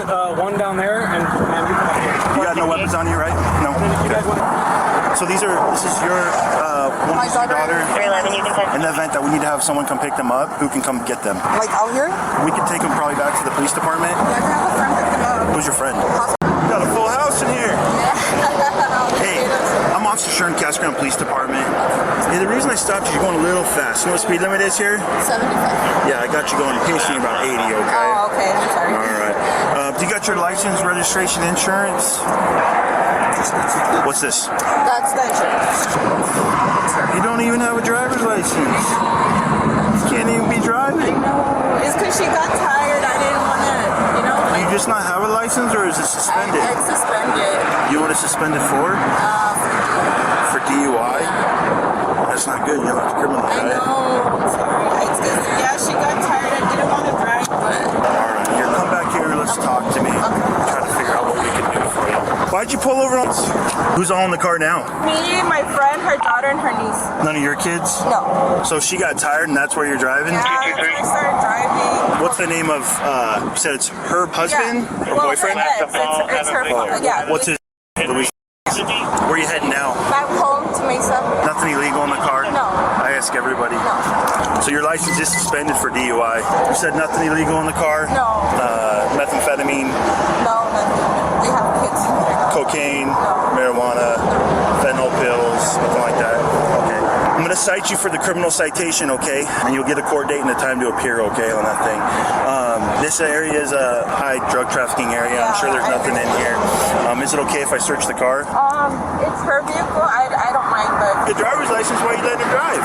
put one down there, and you come up here. You got no weapons on you, right? No. Okay. So this is your one of your daughter. 311, you can touch. In the event that we need to have someone come pick them up, who can come get them? Like out here? We can take them probably back to the police department. Yeah, I can have a friend pick them up. Who's your friend? We got a full house in here. Hey, I'm Officer Sharon, Cascaron Police Department. Hey, the reason I stopped you, you're going a little fast. You know what speed limit is here? 75. Yeah, I got you going pacing about 80, okay? Oh, okay. I'm sorry. All right. Do you got your license, registration, insurance? What's this? That's the insurance. You don't even have a driver's license. You can't even be driving. No, it's because she got tired. I didn't want to, you know. Do you just not have a license, or is it suspended? It's suspended. You want to suspend it for? For DUI? That's not good. You have a criminal, I right? know. I'm sorry. Yeah, she got tired. I didn't want to drive, but. All right. Here, come back here. Let's talk to me. Try to figure out what we can do for you. Why'd you pull over on us? Who's all in the car now? Me, my friend, her daughter, and her niece. None of your kids? No. So she got tired, and that's where you're driving? Yeah, I started driving. What's the name of, you said it's her husband or boyfriend? Yes, it's her father. Yeah. What's his Louise? Where are you heading now? Back home to Mesa. Nothing illegal in the car? No. I ask everybody. No. So your license is suspended for DUI. You said nothing illegal in the car? No. Methamphetamine? No, nothing. We have kids. Cocaine? Marijuana? Fentanyl pills? Nothing like that? Okay. I'm going to cite you for the criminal citation, okay? And you'll get a court date and a time to appear, okay, on that thing. This area is a high drug trafficking area. I'm sure there's nothing in here. Is it okay if I search the car? It's her vehicle. I don't mind, but. The driver's license, why are you letting her drive?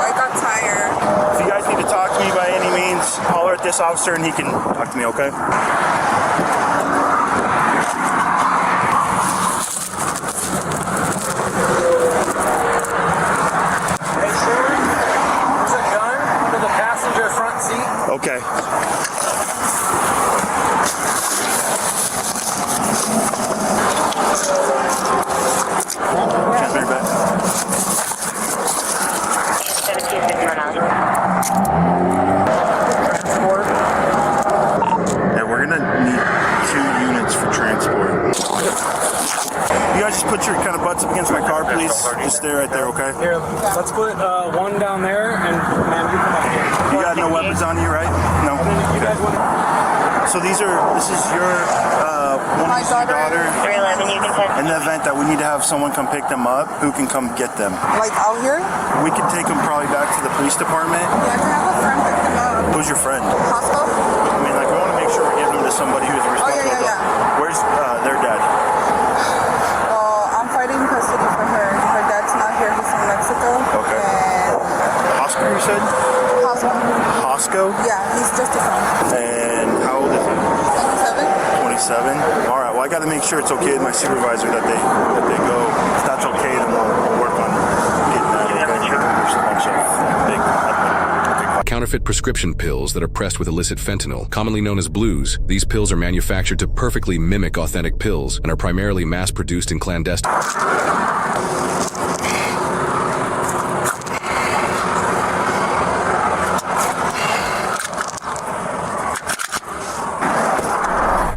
I got tired. If you guys need to talk to me by any means, holler at this officer and he can talk to me, okay? Hey, Sharon, there's a gun under the passenger front seat. Okay. Transmitter back. 1751 out. Transport. Yeah, we're gonna need 2 units for transport. You guys just put your kind of butts up against my car, please. Just stay right there, okay? Here, let's put one down there, and you come up here. You got no weapons on you, right? No. You guys want So this is your one of your daughter. 311, you can touch. In the event that we need to have someone come pick them up, who can come get them? Like out here? We can take them probably back to the police department. Yeah, I can have a friend pick them up. Who's your friend? Hospital? I mean, like, we want to make sure we're giving them to somebody who's responsible. yeah. Where's their dad? Well, I'm fighting custody for her. Her dad's not here. He's in Mexico. Okay. And Oscar, you said? hospital. Hosco? Yeah, he's just a friend. And how old is he? 27? 27. All right. Well, I got to make sure it's okay with my supervisor that they go. If that's okay, then we'll work on getting that. There's a bunch of big. Counterfeit prescription pills that are pressed with illicit fentanyl, commonly known as blues. These pills are manufactured to perfectly mimic authentic pills and are primarily mass-produced in clandestine.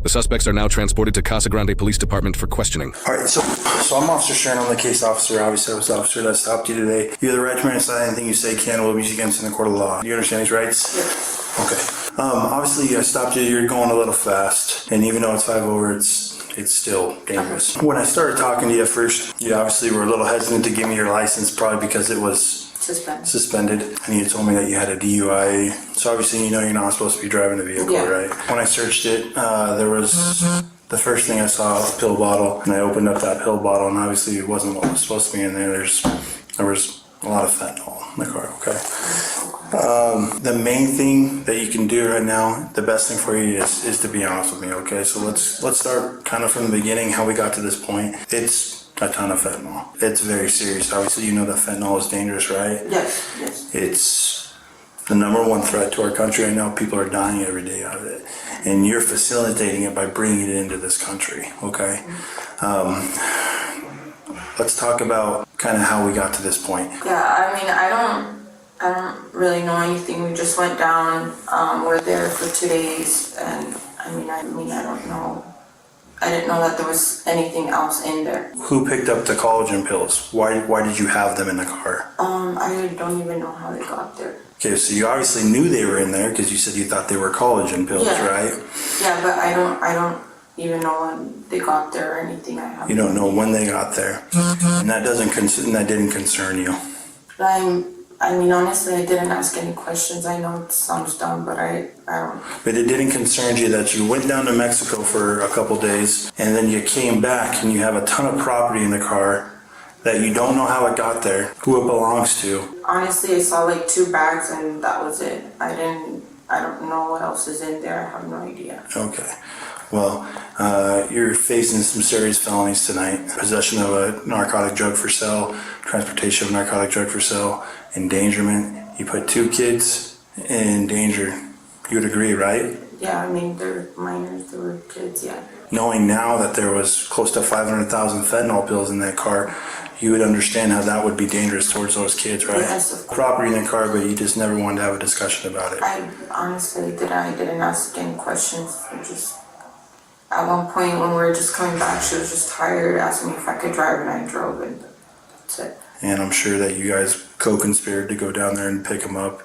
The suspects are now transported to Casa Grande Police Department for questioning. All right, so I'm Officer Sharon. I'm the case officer. Obviously, I was the officer that stopped you today. You have the right to remain silent. Anything you say can will be used against you in the court of law. Do you understand these rights? Yes. Okay. Obviously, I stopped you. You're going a little fast, and even though it's 5 over, it's still dangerous. When I started talking to you at first, you obviously were a little hesitant to give me your license, probably because it was suspended, and you told me that you had a DUI. So obviously, you know you're not supposed to be driving the vehicle, right? When I searched it, there was the first thing I saw a pill bottle, and I opened up that pill bottle, and obviously it wasn't what was supposed to be in there. There was a lot of fentanyl in the car. Okay. The main thing that you can do right now, the best thing for you is to be honest with me. Okay. So let's start kind of from the beginning, how we got to this point. It's a ton of fentanyl. It's very serious. Obviously, you know that fentanyl is dangerous, right? Yes. It's the #1 threat to our country right now. People are dying every day out of it. And you're facilitating it by bringing it into this country, okay? Let's talk about kind of how we got to this point. Yeah, I mean, I don't I don't really know anything. We just went down. We're there for 2 days, and I don't know. I didn't know that there was anything else in there. Who picked up the collagen pills? Why did you have them in the car? I don't even know how they got there. Okay, so you obviously knew they were in there because you said you thought they were collagen pills, Yeah. right? Yeah, but I don't even know when they got there or anything. You don't know when they got there, and that didn't concern you. Honestly, I didn't ask any questions. I know it sounds dumb, but I don't. But it didn't concern you that you went down to Mexico for a couple days and then you came back and you have a ton of property in the car that you don't know how it got there, who it belongs to. Honestly, I saw like 2 bags and that was it. I don't know what else is in there. I have no idea. Okay. Well, you're facing some serious felonies tonight. Possession of a narcotic drug for sale, transportation of a narcotic drug for sale, endangerment. You put 2 kids in danger. You would agree, right? Yeah, they're minors, they were kids, yeah. Knowing now that there was close to 500,000 fentanyl pills in that car, you would understand how that would be dangerous towards those kids, right? Yes, of course. Property in the car, but you just never wanted to have a discussion about it. I honestly didn't ask any questions. At one point when we were just coming back, she was just tired, asked me if I could drive, and I drove, and that's it. And I'm sure that you guys co-conspired to go down there and pick him up.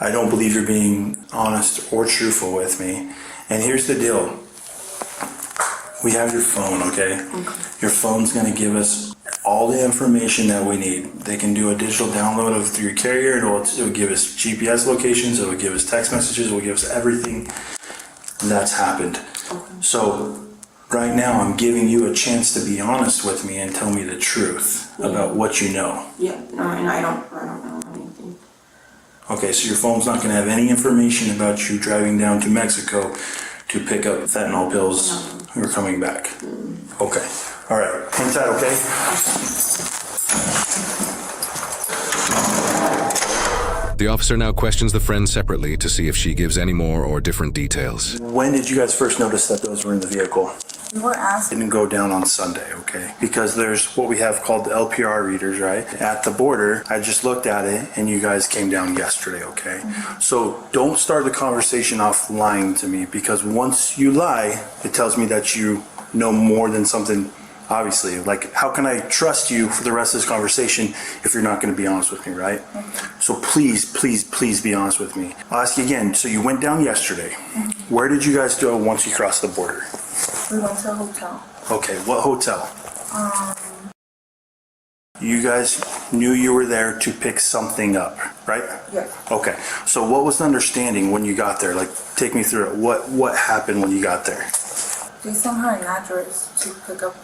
I don't believe you're being honest or truthful with me. And here's the deal. We have your phone, okay? Your phone's gonna give us all the information that we need. They can do a digital download of through your carrier. It'll give us GPS locations. It'll give us text messages. It'll give us everything that's happened. So right now I'm giving you a chance to be honest with me and tell me the truth about what you know. Yeah, no, and I don't know anything. Okay, so your phone's not gonna have any information about you driving down to Mexico to pick up fentanyl pills who are coming back. Okay, all right, hang tight, okay? The officer now questions the friend separately to see if she gives any more or different details. When did you guys first notice that those were in the vehicle? We were asked. Didn't go down on Sunday, okay? Because there's what we have called the LPR readers, right? At the border, I just looked at it and you guys came down yesterday, okay? So don't start the conversation off lying to me, because once you lie, it tells me that you know more than something. Obviously, like, how can I trust you for the rest of this conversation if you're not going to be honest with me, right? So please be honest with me. I'll ask you again. So you went down yesterday. Where did you guys go once you crossed the border? We went to a hotel. Okay, what hotel? You guys knew you were there to pick something up, right? Yes. Okay, so what was the understanding when you got there? Like, take me through it. What happened when you got there? They sent her an address to pick up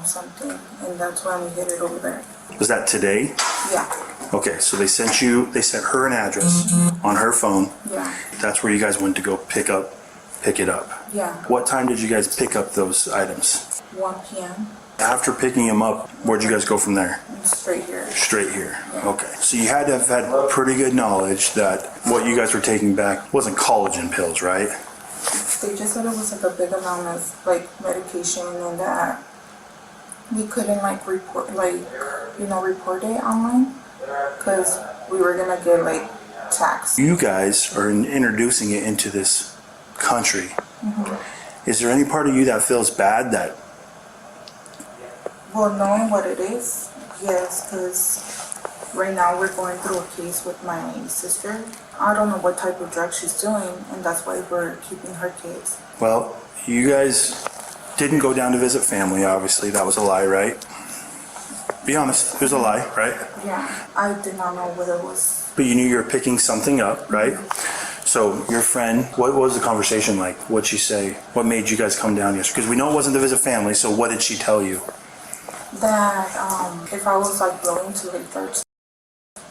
something, and that's when we hit it over there. Was that today? Yeah. Okay, so they sent her an address on her phone. Yeah. That's where you guys went to go pick it up. Yeah. What time did you guys pick up those items? 1 p.m. After picking them up, where'd you guys go from there? Straight here. Straight here. Yeah. Okay. So you had to have had pretty good knowledge that what you guys were taking back wasn't collagen pills, right? They just said it was like a big amount of like medication, and that we couldn't like report it online because we were gonna get like taxed. You guys are introducing it into this country. Is there any part of you that feels bad that? Well, knowing what it is, yes, because right now we're going through a case with my sister. I don't know what type of drug she's doing, and that's why we're keeping her kids. Well, you guys didn't go down to visit family, obviously. That was a lie, right? Be honest, it was a lie, right? Yeah, I did not know what it was. But you knew you were picking something up, right? So your friend, what was the conversation like? What'd she say? What made you guys come down yesterday? Because we know it wasn't to visit family, so what did she tell you? That if I was like willing to like search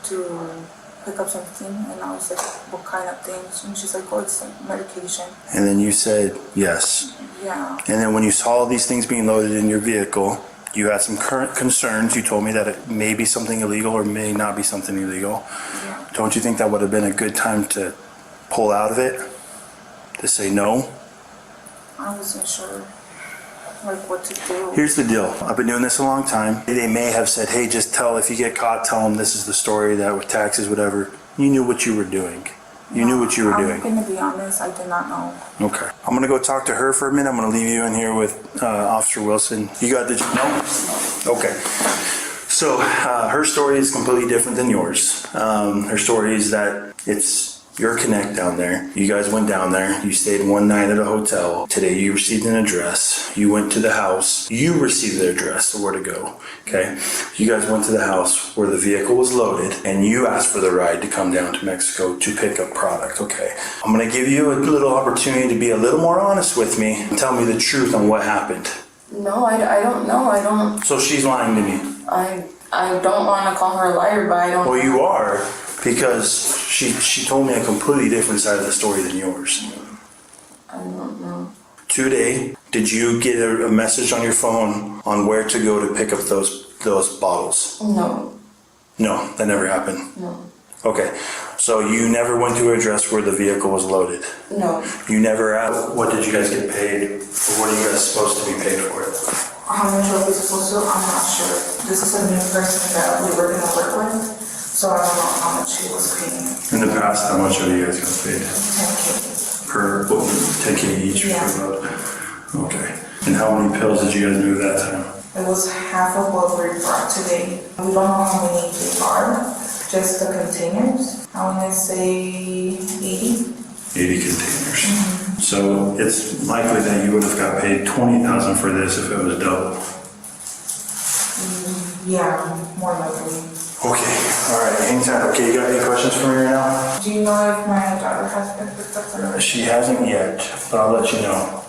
to pick up something, and I was like, what kind of things? And she's like, oh, it's like medication. And then you said yes. Yeah. And then when you saw these things being loaded in your vehicle, you had some current concerns. You told me that it may be something illegal or may not be something illegal. Yeah. Don't you think that would have been a good time to pull out of it? To say no? I wasn't sure like what to do. Here's the deal. I've been doing this a long time. They may have said, hey, just if you get caught, tell them this is the story, that with taxes, whatever. you knew what you were doing. You knew what you were doing. I'm gonna be honest, I did not know. Okay. I'm gonna go talk to her for a minute. I'm gonna leave you in here with Officer Wilson. You got the no? Okay. So her story is completely different than yours. Her story is that it's your connect down there. You guys went down there. You stayed one night at a hotel. Today you received an address. You went to the house. You received the address, where to go. Okay. You guys went to the house where the vehicle was loaded, and you asked for the ride to come down to Mexico to pick up product. Okay. I'm gonna give you a little opportunity to be a little more honest with me and tell me the truth on what happened. No, I don't know. I don't. So she's lying to me. I don't want to call her a liar, but I don't. Well, you are, because she told me a completely different side of the story than yours. I don't know. Today, did you get a message on your phone on where to go to pick up those bottles? No. No, that never happened. No. Okay, so you never went to an address where the vehicle was loaded? No. You never asked, what did you guys get paid, or what are you guys supposed to be paid for it? How much are we supposed to? I'm not sure. This is a new person that we were gonna work with, so I don't know how much he was paying. In the past, how much have you guys got paid? 10K. Per, 10K each Yeah. per load? Okay. And how many pills did you guys move that time? It was half of what we brought today. We don't know how many they are, just the containers. I wanna say 80. 80 containers. So it's likely that you would have got paid $20,000 for this if it was double. Yeah, more likely. Okay, all right, hang tight. Okay, you got any questions for me right now? Do you know if my daughter has been picked up or not? She hasn't yet, but I'll let you know.